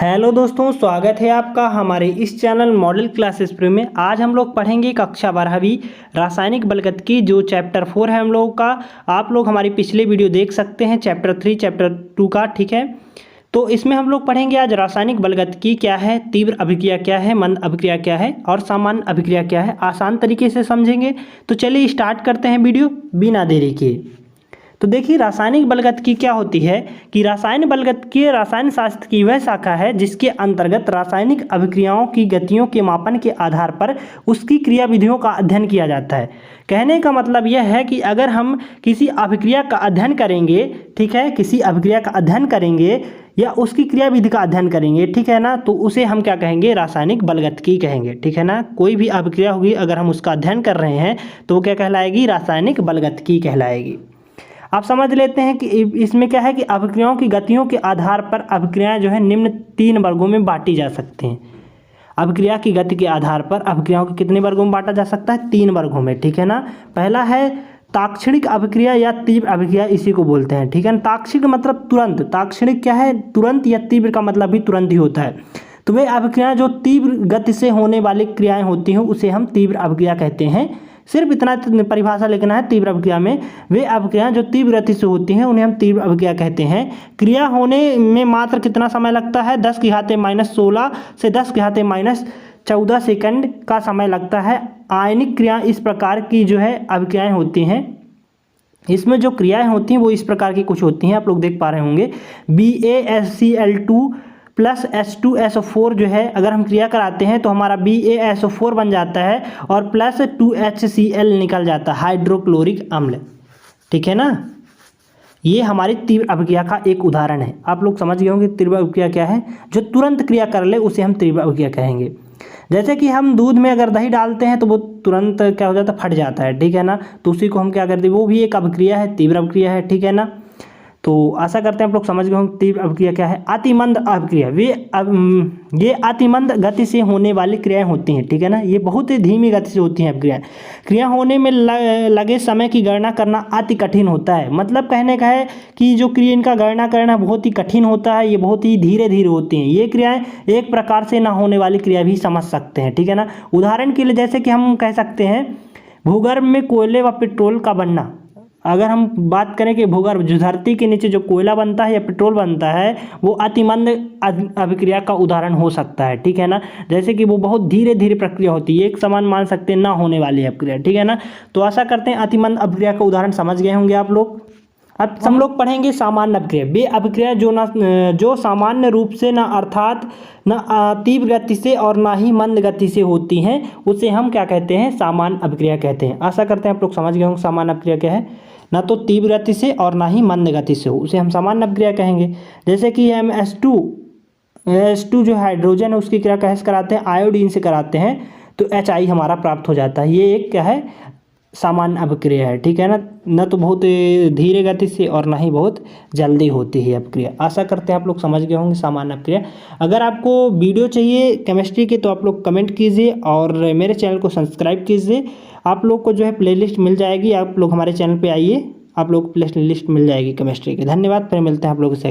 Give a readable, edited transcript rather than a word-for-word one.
Hello दोस्तों, स्वागत है आपका हमारे इस चैनल मॉडल क्लासेस प्री में। आज हम लोग पढ़ेंगे कक्षा 12वीं रासायनिक बलगतिकी जो चैप्टर 4 है हम लोगों का। आप लोग हमारी पिछले वीडियो देख सकते हैं चैप्टर 3 चैप्टर 2 का, ठीक है। तो इसमें हम लोग पढ़ेंगे आज रासायनिक बलगतिकी क्या है, तीव्र अभिक्रिया क्या है, मंद अभिक्रिया क्या है और सामान्य अभिक्रिया क्या है, आसान तरीके से समझेंगे। तो चलिए स्टार्ट करते हैं वीडियो बिना देरी किए। तो देखिए रासायनिक बलगतिकी क्या होती है कि रासायनिक बलगतिकी रसायन शास्त्र की वह शाखा है जिसके अंतर्गत रासायनिक अभिक्रियाओं की गतियों के मापन के आधार पर उसकी क्रियाविधियों का अध्ययन किया जाता है। कहने का मतलब यह है कि अगर हम किसी अभिक्रिया का अध्ययन करेंगे, ठीक है, किसी अभिक्रिया का अध्ययन करेंगे या उसकी क्रियाविधि का अध्ययन करेंगे, ठीक है ना, तो उसे हम क्या कहेंगे, रासायनिक बलगतिकी कहेंगे, ठीक है ना। कोई भी अभिक्रिया होगी अगर हम उसका अध्ययन कर रहे हैं तो वो क्या कहलाएगी, रासायनिक बलगतिकी कहलाएगी। आप समझ लेते हैं कि इसमें क्या है कि अभिक्रियाओं की गतियों के आधार पर अभिक्रियाएं जो है निम्न 3 वर्गों में बांटी जा सकती हैं। अभिक्रिया की गति के आधार पर अभिक्रियाओं को कितने वर्गों में बांटा जा सकता है, 3 वर्गों में, ठीक है ना। पहला है ताक्षणिक अभिक्रिया या तीव्र अभिक्रिया, इसी को बोलते हैं, ठीक है ना। ताक्षणिक मतलब तुरंत, ताक्षणिक क्या है, तुरंत, या तीव्र का मतलब भी तुरंत ही होता है। तो वे अभिक्रियाएं जो तीव्र गति से होने वाली क्रियाएं होती हैं उसे हम तीव्र अभिक्रिया कहते हैं। सिर्फ इतना परिभाषा लिखना है तीव्र अभिक्रिया में, वे अभिक्रियाएं जो तीव्र गति से होती हैं उन्हें हम तीव्र अभिक्रिया कहते हैं। क्रिया होने में मात्र कितना समय लगता है, 10⁻⁻16 से 10⁻⁻14 सेकंड का समय लगता है। आयनिक क्रिया इस प्रकार की जो है अभिक्रियाएं होती हैं। इसमें जो क्रियाएं होती हैं वो इस प्रकार की कुछ होती हैं, आप लोग देख पा रहे होंगे। BaSCl2 प्लस H2SO4 जो है अगर हम क्रिया कराते हैं तो हमारा BaSO4 बन जाता है और प्लस 2HCl निकल जाता है, हाइड्रोक्लोरिक अम्ल, ठीक है ना। ये हमारी तीव्र अभिक्रिया का एक उदाहरण है। आप लोग समझ गए होंगे तीव्र अभिक्रिया क्या है, जो तुरंत क्रिया कर ले उसे हम तीव्र अभिक्रिया कहेंगे। जैसे कि हम दूध में अगर दही डालते हैं तो वो तुरंत क्या हो जाता है, फट जाता है, ठीक है ना। तो उसी को हम क्या करते हैं, वो भी एक अभिक्रिया है, तीव्र अभिक्रिया है, ठीक है ना। तो आशा करते हैं आप लोग समझ गए होंगे तीव्र अभिक्रिया क्या है। अतिमंद अभिक्रिया, ये अतिमंद गति से होने वाली क्रियाएं होती हैं, ठीक है ना। ये बहुत ही धीमी गति से होती हैं अभिक्रियाएं। क्रिया होने में लगे समय की गणना करना अति कठिन होता है। मतलब कहने का है कि जो क्रिया इनका गणना करना बहुत ही कठिन होता है, ये बहुत ही धीरे धीरे होती हैं। ये क्रियाएं एक प्रकार से ना होने वाली क्रिया भी समझ सकते हैं, ठीक है ना। उदाहरण के लिए जैसे कि हम कह सकते हैं भूगर्भ में कोयले व पेट्रोल का बनना। अगर हम बात करें कि भूगर्भ, जो धरती के नीचे जो कोयला बनता है या पेट्रोल बनता है, वो अतिमंद अभिक्रिया का उदाहरण हो सकता है, ठीक है ना। जैसे कि वो बहुत धीरे धीरे प्रक्रिया होती है, एक समान मान सकते हैं ना होने वाली अभिक्रिया, ठीक है ना। तो आशा करते हैं अतिमंद अभिक्रिया का उदाहरण समझ गए होंगे आप लोग। अब हम लोग पढ़ेंगे सामान्य अभिक्रिया। वे अभिक्रिया जो सामान्य रूप से न अर्थात न तीव्र गति से और ना ही मंद गति से होती हैं उसे हम क्या कहते हैं, सामान्य अभिक्रिया कहते हैं। आशा करते हैं आप लोग समझ गए होंगे सामान्य अभिक्रिया क्या है। ना तो तीव्र गति से और ना ही मंद गति से हो उसे हम सामान्य अभिक्रिया कहेंगे। जैसे कि हम H2 जो हाइड्रोजन है उसकी क्रिया कैसे कराते हैं, आयोडीन से कराते हैं तो HI हमारा प्राप्त हो जाता है। ये एक क्या है, सामान्य अभिक्रिया है, ठीक है ना। न तो बहुत धीरे गति से और ना ही बहुत जल्दी होती है अभिक्रिया। आशा करते हैं आप लोग समझ गए होंगे सामान्य अभिक्रिया। अगर आपको वीडियो चाहिए केमिस्ट्री के तो आप लोग कमेंट कीजिए और मेरे चैनल को सब्सक्राइब कीजिए। आप लोग को जो है प्लेलिस्ट मिल जाएगी, आप लोग हमारे चैनल पे आइए, आप लोग को प्लेलिस्ट मिल जाएगी केमिस्ट्री की। धन्यवाद, फिर मिलते हैं आप लोगों से।